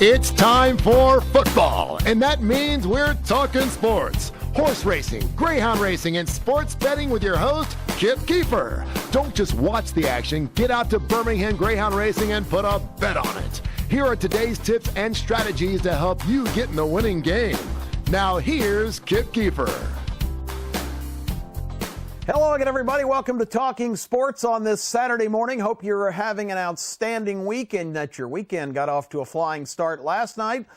It's time for football, and that means we're talking sports. Horse racing, greyhound racing, and sports betting with your host, Keefer. Don't just watch the action. Get out to Birmingham Greyhound Racing and put a bet on it. Here are today's tips and strategies to help you get in the winning game. Now here's Keefer. Hello again, everybody. Welcome to Talking Sports on this Saturday morning. Hope you're having an outstanding week and that your weekend got off to a flying start last night.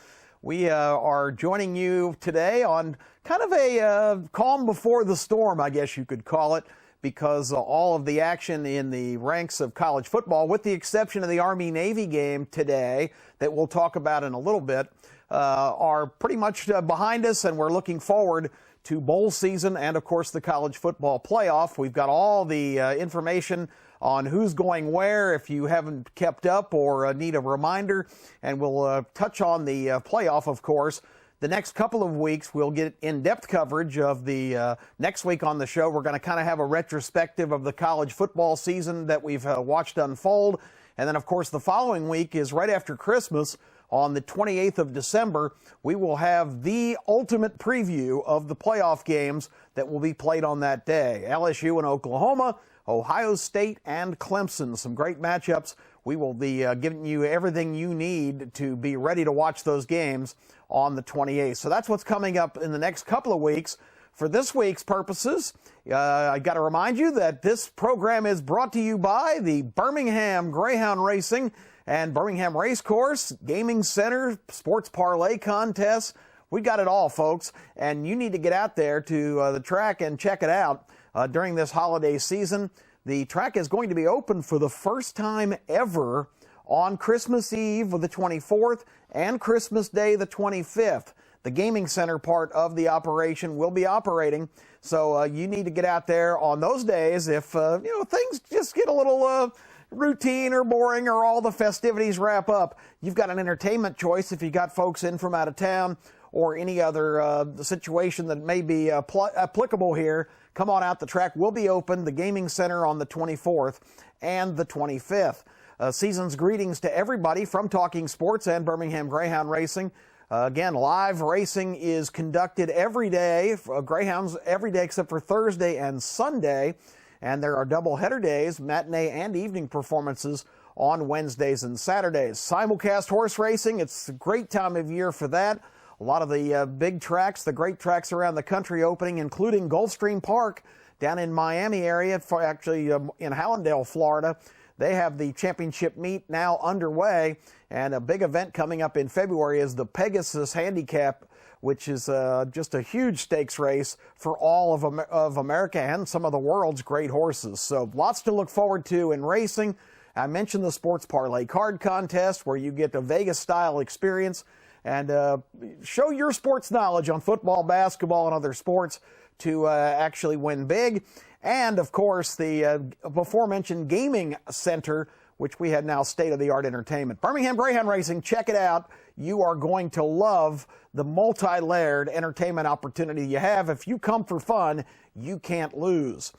We are joining you today on kind of a calm before the storm, I guess you could call it, because all of the action in the ranks of college football, with the exception of the Army-Navy game today that we'll talk about in a little bit, are pretty much behind us, and we're looking forward to bowl season and, of course, the college football playoff. We've got all the information on who's going where if you haven't kept up or need a reminder, and we'll touch on the playoff, of course. The next couple of weeks, we'll get in-depth coverage of the next week on the show. We're going to kind of have a retrospective of the college football season that we've watched unfold. And then, of course, the following week is right after Christmas. On the 28th of December, we will have the ultimate preview of the playoff games that will be played on that day. LSU and Oklahoma, Ohio State and Clemson. Some great matchups. We will be giving you everything you need to be ready to watch those games on the 28th. So that's what's coming up in the next couple of weeks. For this week's purposes, I got to remind you that this program is brought to you by the Birmingham Greyhound Racing and Birmingham Racecourse, Gaming Center, Sports Parlay Contests. We got it all, folks, and you need to get out there to the track and check it out during this holiday season. The track is going to be open for the first time ever on Christmas Eve, the 24th, and Christmas Day, the 25th. The Gaming Center part of the operation will be operating, so you need to get out there on those days if things just get a little routine or boring or all the festivities wrap up. You've got an entertainment choice if you got folks in from out of town or any other situation that may be applicable here. Come on out. The track will be open, the Gaming Center, on the 24th and the 25th. Season's greetings to everybody from Talking Sports and Birmingham Greyhound Racing. Again, live racing is conducted every day, Greyhounds every day except for Thursday and Sunday. And there are doubleheader days, matinee and evening performances on Wednesdays and Saturdays. Simulcast horse racing, it's a great time of year for that. A lot of the big tracks, the great tracks around the country opening, including Gulfstream Park down in Miami area, actually in Hallandale, Florida. They have the championship meet now underway, and a big event coming up in February is the Pegasus Handicap, which is just a huge stakes race for all of America and some of the world's great horses. So lots to look forward to in racing. I mentioned the Sports Parlay Card Contest, where you get a Vegas-style experience and show your sports knowledge on football, basketball, and other sports to actually win big. And, of course, the before-mentioned Gaming Center, which we have now state-of-the-art entertainment. Birmingham Greyhound Racing, check it out. You are going to love the multi-layered entertainment opportunity you have. If you come for fun, you can't lose.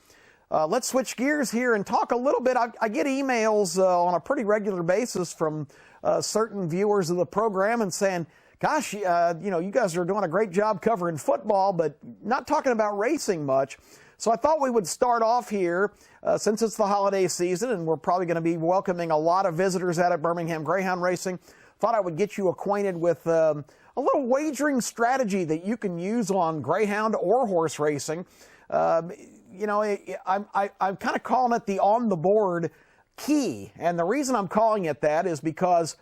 Let's switch gears here and talk a little bit. I get emails on a pretty regular basis from certain viewers of the program and saying, gosh, you guys are doing a great job covering football, but not talking about racing much. So I thought we would start off here, since it's the holiday season and we're probably going to be welcoming a lot of visitors out at Birmingham Greyhound Racing. Thought I would get you acquainted with a little wagering strategy that you can use on greyhound or horse racing. I'm kind of calling it the on-the-board key. And the reason I'm calling it that is because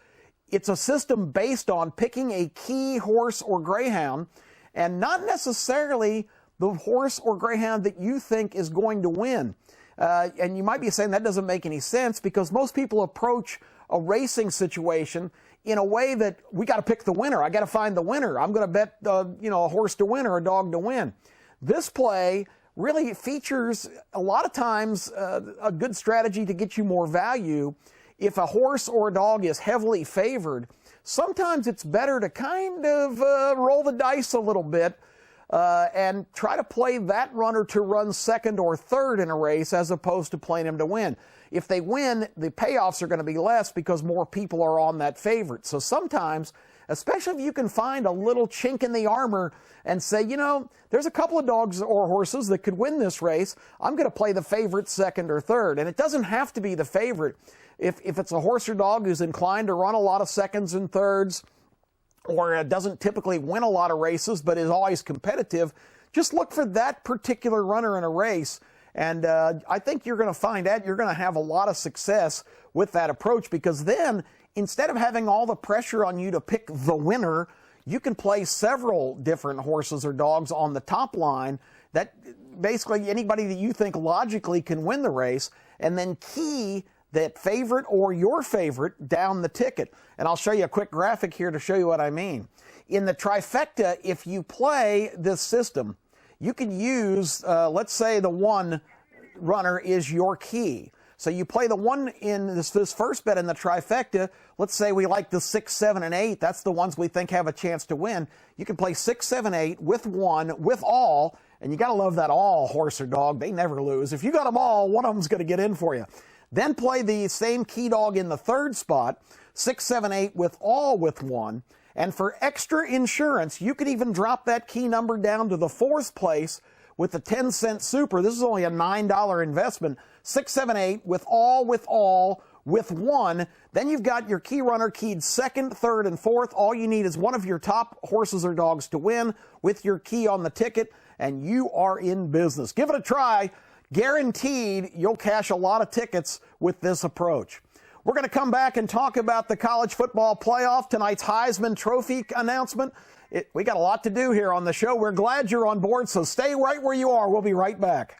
it's a system based on picking a key horse or greyhound and not necessarily the horse or greyhound that you think is going to win. And you might be saying that doesn't make any sense because most people approach a racing situation in a way that we got to pick the winner. I got to find the winner. I'm going to bet, a horse to win or a dog to win. This play really features a lot of times a good strategy to get you more value. If a horse or a dog is heavily favored, sometimes it's better to kind of roll the dice a little bit and try to play that runner to run second or third in a race as opposed to playing him to win. If they win, the payoffs are going to be less because more people are on that favorite. So sometimes especially if you can find a little chink in the armor and say, you know, there's a couple of dogs or horses that could win this race. I'm going to play the favorite second or third. And it doesn't have to be the favorite. If it's a horse or dog who's inclined to run a lot of seconds and thirds, or doesn't typically win a lot of races but is always competitive, just look for that particular runner in a race. And I think you're going to find out you're going to have a lot of success with that approach, because then instead of having all the pressure on you to pick the winner, you can play several different horses or dogs on the top line that basically anybody that you think logically can win the race, and then key that favorite or your favorite down the ticket. And I'll show you a quick graphic here to show you what I mean. In the trifecta, if you play this system, you can use, let's say the one runner is your key. So you play the one in this first bet in the trifecta. Let's say we like the 6, 7, and 8. That's the ones we think have a chance to win. You can play 6, 7, 8 with one, with all, and you got to love that all horse or dog. They never lose. If you got them all, one of them's going to get in for you. Then play the same key dog in the third spot, 6, 7, 8 with all with one. And for extra insurance, you could even drop that key number down to the fourth place with the 10-cent super. This is only a $9 investment. 6, 7, 8 with all with one. Then you've got your key runner keyed second, third, and fourth. All you need is one of your top horses or dogs to win with your key on the ticket, and you are in business. Give it a try. Guaranteed you'll cash a lot of tickets with this approach. We're going to come back and talk about the college football playoff, tonight's Heisman Trophy announcement. We got a lot to do here on the show. We're glad you're on board, so stay right where you are. We'll be right back.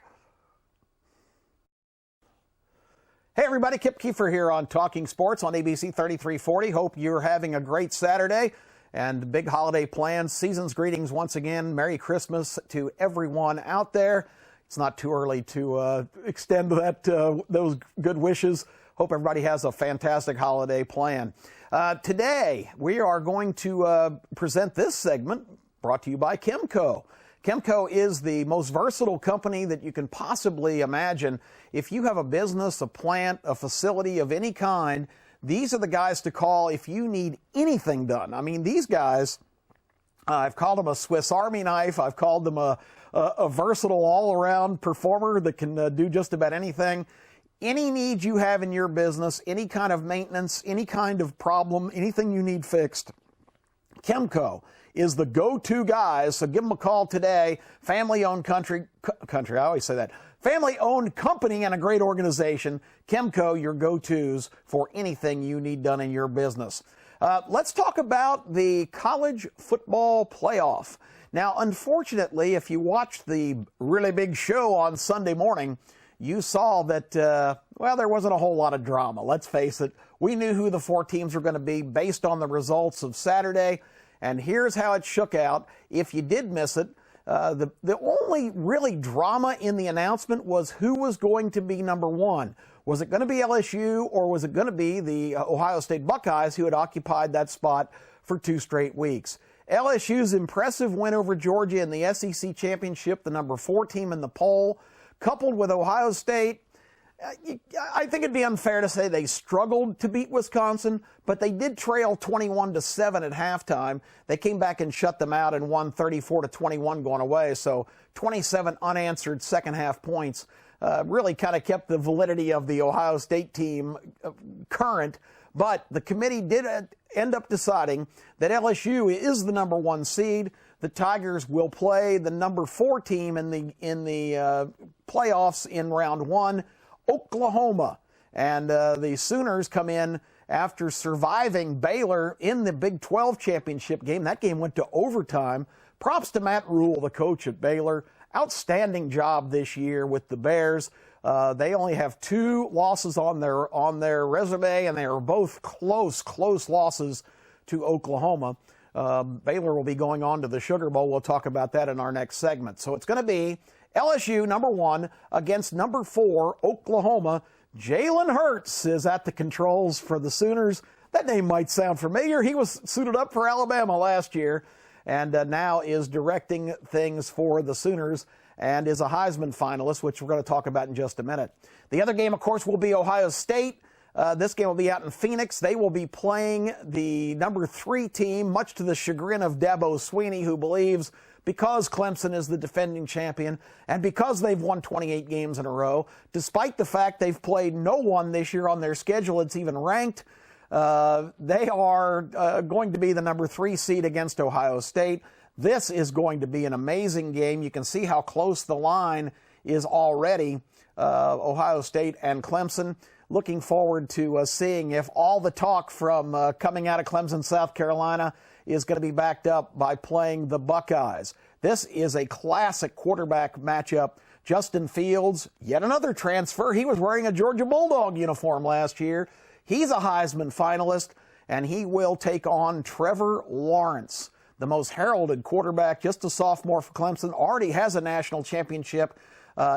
Hey everybody, Kip Keefer here on Talking Sports on ABC 3340. Hope you're having a great Saturday and big holiday plans. Season's greetings once again. Merry Christmas to everyone out there. It's not too early to extend those good wishes. Hope everybody has a fantastic holiday plan. Today, we are going to present this segment brought to you by Chemco. Chemco is the most versatile company that you can possibly imagine. If you have a business, a plant, a facility of any kind, these are the guys to call if you need anything done. I mean, these guys, I've called them a Swiss Army knife. I've called them a versatile all-around performer that can do just about anything. Any need you have in your business, any kind of maintenance, any kind of problem, anything you need fixed, Chemco is the go-to guys. So give them a call today. Family-owned country, I always say that. Family-owned company and a great organization. Chemco, your go-tos for anything you need done in your business. Let's talk about the college football playoff. Now, unfortunately, if you watched the really big show on Sunday morning, you saw that, well, there wasn't a whole lot of drama. Let's face it. We knew who the four teams were going to be based on the results of Saturday, and here's how it shook out. If you did miss it, the only really drama in the announcement was who was going to be number one. Was it going to be LSU, or was it going to be the Ohio State Buckeyes, who had occupied that spot for 2 straight weeks? LSU's impressive win over Georgia in the SEC Championship, the number 4 team in the poll, coupled with Ohio State, I think it'd be unfair to say they struggled to beat Wisconsin, but they did trail 21-7 at halftime. They came back and shut them out and won 34-21 going away. So 27 unanswered second half points really kind of kept the validity of the Ohio State team current. But the committee did end up deciding that LSU is the number 1 seed. The Tigers will play the number 4 team in the playoffs in round 1, Oklahoma. And the Sooners come in after surviving Baylor in the Big 12 championship game. That game went to overtime. Props to Matt Rule, the coach at Baylor. Outstanding job this year with the Bears. They only have 2 losses on their resume, and they are both close losses to Oklahoma. Baylor will be going on to the Sugar Bowl. We'll talk about that in our next segment. So it's going to be LSU, number 1, against number 4, Oklahoma. Jalen Hurts is at the controls for the Sooners. That name might sound familiar. He was suited up for Alabama last year, and now is directing things for the Sooners and is a Heisman finalist, which we're going to talk about in just a minute. The other game, of course, will be Ohio State This game will be out in Phoenix. They will be playing the number 3 team, much to the chagrin of Dabo Swinney, who believes because Clemson is the defending champion and because they've won 28 games in a row, despite the fact they've played no one this year on their schedule, it's even ranked, they are going to be the number 3 seed against Ohio State. This is going to be an amazing game. You can see how close the line is already, Ohio State and Clemson. Looking forward to seeing if all the talk from coming out of Clemson, South Carolina, is going to be backed up by playing the Buckeyes. This is a classic quarterback matchup. Justin Fields, yet another transfer. He was wearing a Georgia Bulldog uniform last year. He's a Heisman finalist, and he will take on Trevor Lawrence, the most heralded quarterback, just a sophomore for Clemson, already has a national championship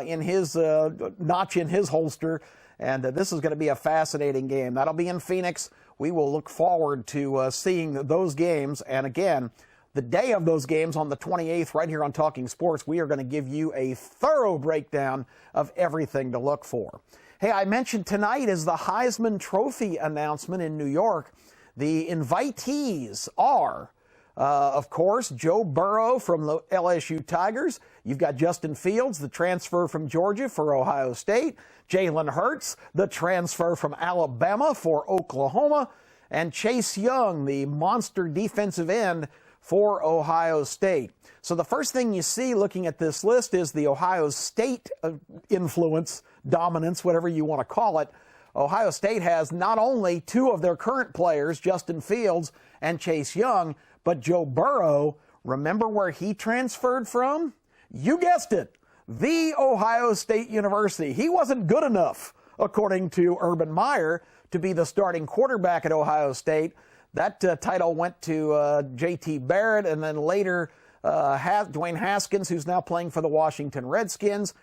in his notch in his holster. And this is going to be a fascinating game. That'll be in Phoenix. We will look forward to seeing those games. And again, the day of those games on the 28th, right here on Talking Sports, we are going to give you a thorough breakdown of everything to look for. Hey, I mentioned tonight is the Heisman Trophy announcement in New York. The invitees are, of course, Joe Burrow from the LSU Tigers. You've got Justin Fields, the transfer from Georgia for Ohio State. Jalen Hurts, the transfer from Alabama for Oklahoma. And Chase Young, the monster defensive end for Ohio State. So the first thing you see looking at this list is the Ohio State influence, dominance, whatever you want to call it. Ohio State has not only 2 of their current players, Justin Fields and Chase Young, but Joe Burrow. Remember where he transferred from? You guessed it, the Ohio State University. He wasn't good enough, according to Urban Meyer, to be the starting quarterback at Ohio State. That title went to J.T. Barrett, and then later Dwayne Haskins, who's now playing for the Washington Redskins.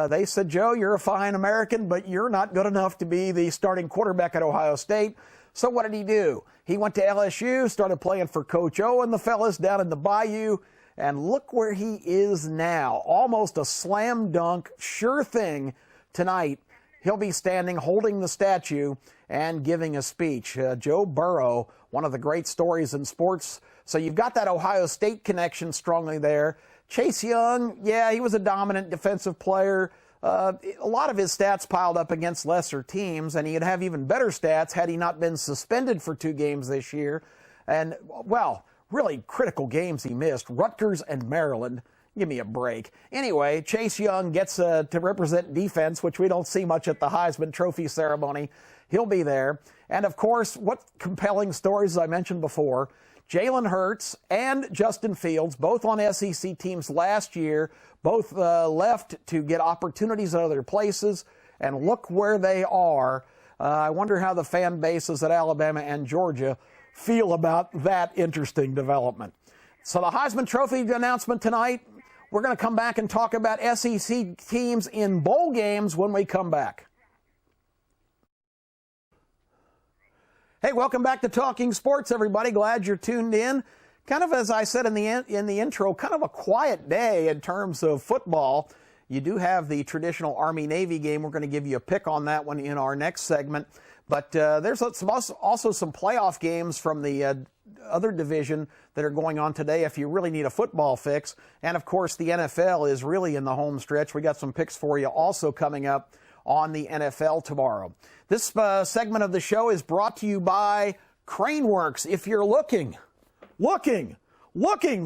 They said, Joe, you're a fine American, but you're not good enough to be the starting quarterback at Ohio State. So what did he do? He went to LSU, started playing for Coach O and the fellas down in the Bayou, and look where he is now. Almost a slam dunk, sure thing tonight. He'll be standing, holding the statue, and giving a speech. Joe Burrow, one of the great stories in sports. So you've got that Ohio State connection strongly there. Chase Young, yeah, he was a dominant defensive player. A lot of his stats piled up against lesser teams, and he'd have even better stats had he not been suspended for 2 games this year. And, well, really critical games he missed. Rutgers and Maryland. Give me a break. Anyway, Chase Young gets to represent defense, which we don't see much at the Heisman Trophy ceremony. He'll be there. And, of course, what compelling stories, as I mentioned before, Jalen Hurts and Justin Fields, both on SEC teams last year, both left to get opportunities at other places, and look where they are. I wonder how the fan bases at Alabama and Georgia feel about that interesting development. So the Heisman Trophy announcement tonight, we're going to come back and talk about SEC teams in bowl games when we come back. Hey, welcome back to Talking Sports, everybody. Glad you're tuned in. Kind of, as I said in the intro, kind of a quiet day in terms of football. You do have the traditional Army-Navy game. We're going to give you a pick on that one in our next segment. But there's also some playoff games from the other division that are going on today if you really need a football fix. And, of course, the NFL is really in the home stretch. We got some picks for you also coming up on the NFL tomorrow. This segment of the show is brought to you by Craneworks. If you're looking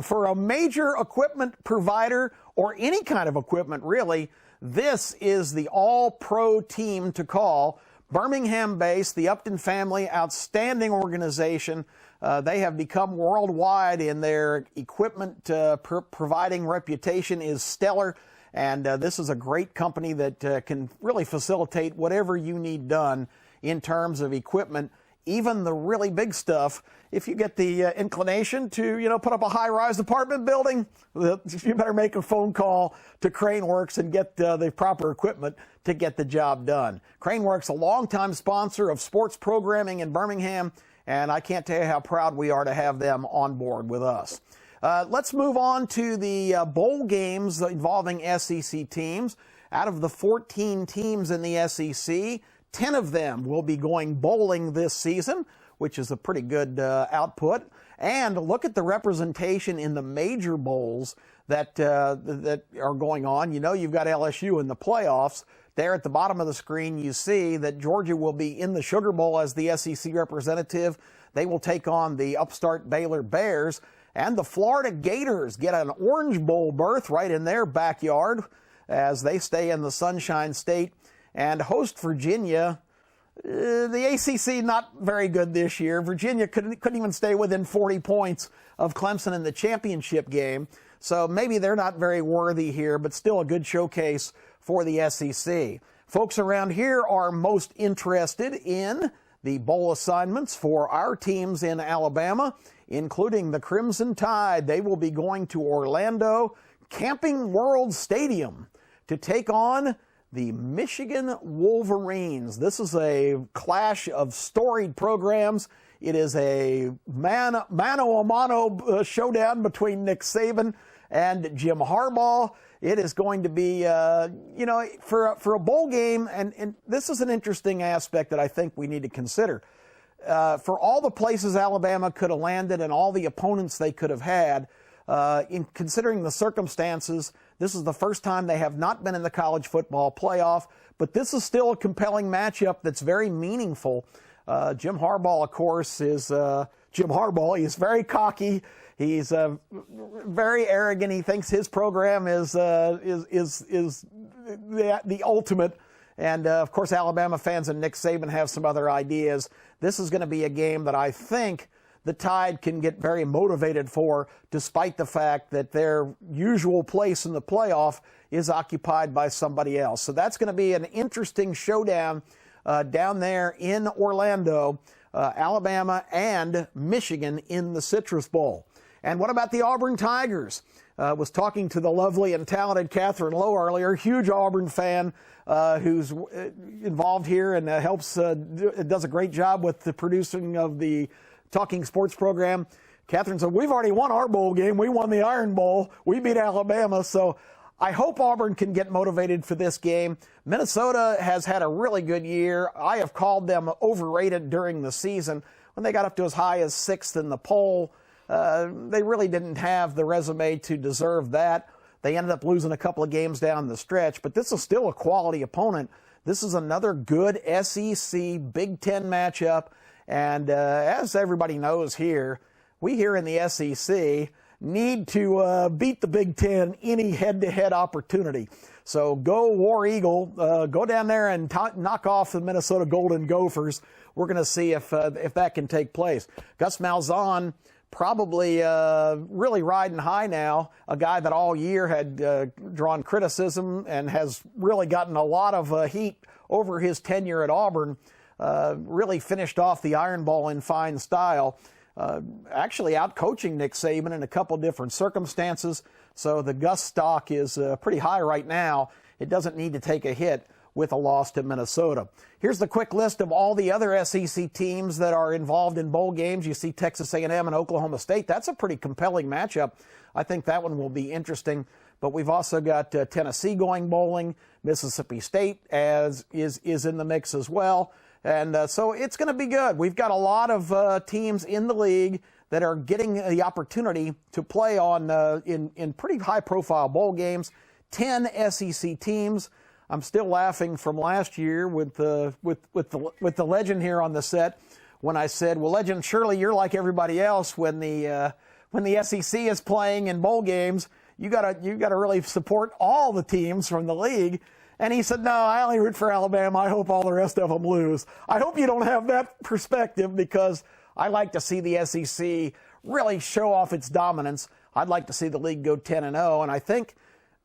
for a major equipment provider or any kind of equipment, really, this is the all-pro team to call. Birmingham-based, the Upton family, outstanding organization. They have become worldwide in their equipment providing reputation is stellar. And this is a great company that can really facilitate whatever you need done in terms of equipment, even the really big stuff. If you get the inclination to, put up a high-rise apartment building, you better make a phone call to Craneworks and get the proper equipment to get the job done. Craneworks, a longtime sponsor of sports programming in Birmingham, and I can't tell you how proud we are to have them on board with us. Let's move on to the bowl games involving SEC teams. Out of the 14 teams in the SEC, 10 of them will be going bowling this season, which is a pretty good output. And look at the representation in the major bowls that are going on. You know, you've got LSU in the playoffs. There at the bottom of the screen, you see that Georgia will be in the Sugar Bowl as the SEC representative. They will take on the upstart Baylor Bears. And the Florida Gators get an Orange Bowl berth right in their backyard as they stay in the Sunshine State and host Virginia. The ACC not very good this year. Virginia couldn't even stay within 40 points of Clemson in the championship game. So maybe they're not very worthy here, but still a good showcase for the SEC. Folks around here are most interested in the bowl assignments for our teams in Alabama, including the Crimson Tide. They will be going to Orlando Camping World Stadium to take on the Michigan Wolverines. This is a clash of storied programs. It is a mano-a-mano showdown between Nick Saban and Jim Harbaugh. It is going to be, for a bowl game, and this is an interesting aspect that I think we need to consider. For all the places Alabama could have landed and all the opponents they could have had, in considering the circumstances, this is the first time they have not been in the college football playoff, but this is still a compelling matchup that's very meaningful. Jim Harbaugh, of course, is Jim Harbaugh. He's very cocky. He's very arrogant. He thinks his program is the ultimate. And, of course, Alabama fans and Nick Saban have some other ideas. This is going to be a game that I think the Tide can get very motivated for, despite the fact that their usual place in the playoff is occupied by somebody else. So that's going to be an interesting showdown down there in Orlando, Alabama and Michigan in the Citrus Bowl. And what about the Auburn Tigers? Was talking to the lovely and talented Catherine Lowe earlier, huge Auburn fan who's involved here and does a great job with the producing of the Talking Sports program. Catherine said, we've already won our bowl game. We won the Iron Bowl. We beat Alabama. So I hope Auburn can get motivated for this game. Minnesota has had a really good year. I have called them overrated during the season. When they got up to as high as 6th in the poll, they really didn't have the resume to deserve that. They ended up losing a couple of games down the stretch, but this is still a quality opponent. This is another good SEC Big Ten matchup. And as everybody knows here, we here in the SEC need to beat the Big Ten any head-to-head opportunity. So go War Eagle, go down there and knock off the Minnesota Golden Gophers. We're going to see if that can take place. Gus Malzahn probably really riding high now, a guy that all year had drawn criticism and has really gotten a lot of heat over his tenure at Auburn. Really finished off the Iron Bowl in fine style, actually out-coaching Nick Saban in a couple different circumstances. So the Gus stock is pretty high right now. It doesn't need to take a hit with a loss to Minnesota. Here's the quick list of all the other SEC teams that are involved in bowl games. You see Texas A&M and Oklahoma State. That's a pretty compelling matchup. I think that one will be interesting. But we've also got Tennessee going bowling. Mississippi State is in the mix as well. And so it's going to be good. We've got a lot of teams in the league that are getting the opportunity to play on in pretty high-profile bowl games. 10 SEC teams. I'm still laughing from last year with the legend here on the set when I said, "Well, legend, surely you're like everybody else when the SEC is playing in bowl games. You gotta really support all the teams from the league." And he said, "No, I only root for Alabama. I hope all the rest of them lose." I hope you don't have that perspective, because I like to see the SEC really show off its dominance. I'd like to see the league go 10-0. And I think,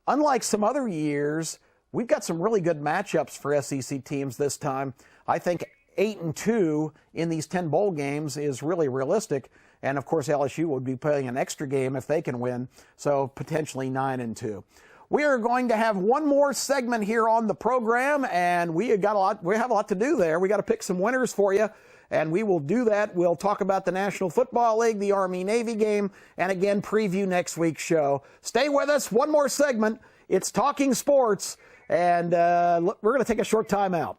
unlike some other years, we've got some really good matchups for SEC teams this time. I think 8-2 in these 10 bowl games is really realistic. And, of course, LSU would be playing an extra game if they can win, so potentially 9-2. We are going to have one more segment here on the program, and we have a lot to do there. We got to pick some winners for you, and we will do that. We'll talk about the National Football League, the Army-Navy game, and again, preview next week's show. Stay with us. One more segment. It's Talking Sports, and we're going to take a short time out.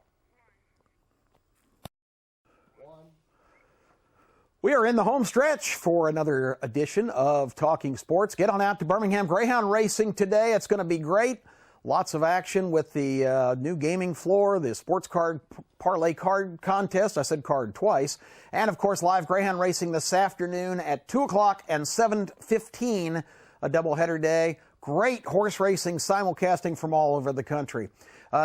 We are in the home stretch for another edition of Talking Sports. Get on out to Birmingham Greyhound Racing today. It's going to be great. Lots of action with the new gaming floor, the sports card parlay card contest. I said card twice. And, of course, live Greyhound Racing this afternoon at 2 o'clock and 7:15, a doubleheader day. Great horse racing simulcasting from all over the country.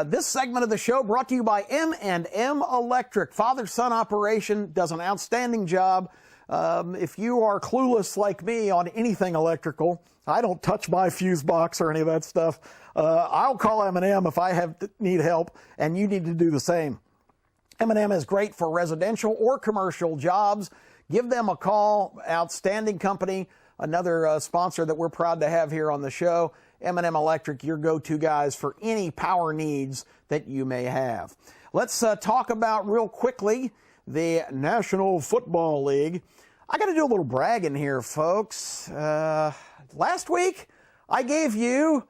This segment of the show brought to you by M&M Electric. Father-son operation, does an outstanding job. If you are clueless like me on anything electrical, I don't touch my fuse box or any of that stuff. I'll call M&M if I need help, and you need to do the same. M&M is great for residential or commercial jobs. Give them a call. Outstanding company. Another sponsor that we're proud to have here on the show. M&M Electric, your go-to guys for any power needs that you may have. Let's talk about real quickly the National Football League. I got to do a little bragging here, folks. Last week, I gave you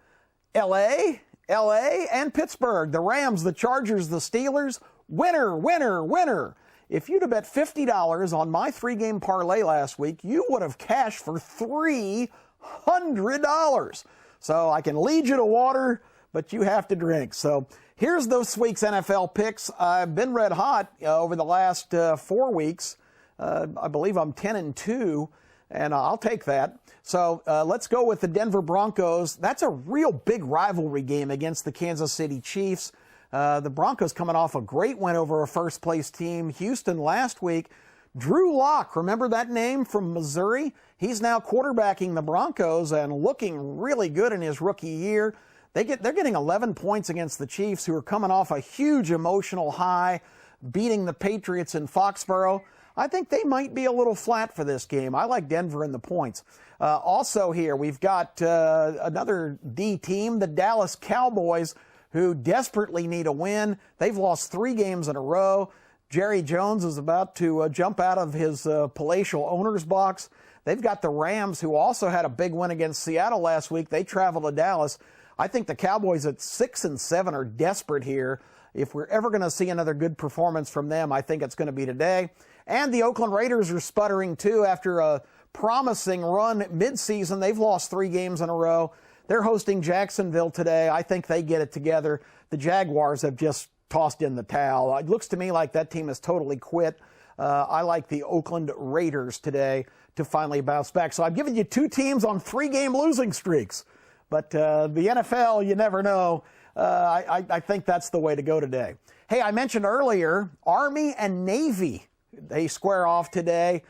LA, and Pittsburgh, the Rams, the Chargers, the Steelers. Winner, winner, winner. If you'd have bet $50 on my three-game parlay last week, you would have cashed for $300. So I can lead you to water, but you have to drink. So here's this week's NFL picks. I've been red hot over the last 4 weeks. I believe I'm 10-2, and I'll take that. So let's go with the Denver Broncos. That's a real big rivalry game against the Kansas City Chiefs. The Broncos coming off a great win over a first-place team, Houston, last week. Drew Lock, remember that name from Missouri? He's now quarterbacking the Broncos and looking really good in his rookie year. They're getting 11 points against the Chiefs, who are coming off a huge emotional high, beating the Patriots in Foxborough. I think they might be a little flat for this game. I like Denver in the points. Also here, we've got another D team, the Dallas Cowboys, who desperately need a win. They've lost 3 games in a row. Jerry Jones is about to jump out of his palatial owner's box. They've got the Rams, who also had a big win against Seattle last week. They travel to Dallas. I think the Cowboys at 6-7 are desperate here. If we're ever going to see another good performance from them, I think it's going to be today. And the Oakland Raiders are sputtering too after a promising run midseason. They've lost 3 games in a row. They're hosting Jacksonville today. I think they get it together. The Jaguars have just tossed in the towel. It looks to me like that team has totally quit. I like the Oakland Raiders today to finally bounce back. So I've given you 2 teams on 3-game losing streaks. But the NFL, you never know. I think that's the way to go today. Hey, I mentioned earlier, Army and Navy, they square off today.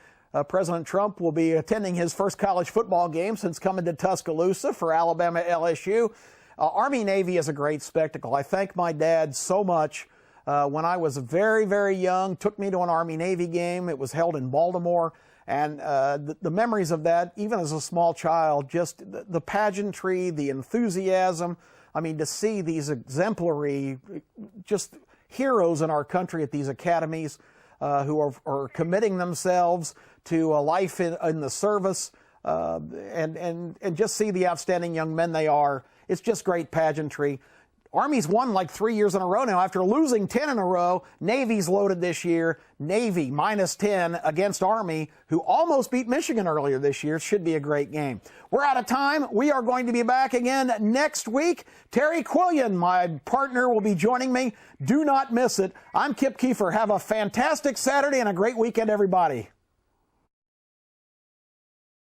President Trump will be attending his first college football game since coming to Tuscaloosa for Alabama LSU. Army-Navy is a great spectacle. I thank my dad so much. When I was very, very young, took me to an Army-Navy game. It was held in Baltimore. And the memories of that, even as a small child, just the pageantry, the enthusiasm. I mean, to see these exemplary, just heroes in our country at these academies who are committing themselves to a life in the service and just see the outstanding young men they are. It's just great pageantry. Army's won like 3 years in a row now after losing 10 in a row. Navy's loaded this year. Navy -10 against Army, who almost beat Michigan earlier this year. Should be a great game. We're out of time. We are going to be back again next week. Terry Quillian, my partner, will be joining me. Do not miss it. I'm Kip Keefer. Have a fantastic Saturday and a great weekend, everybody.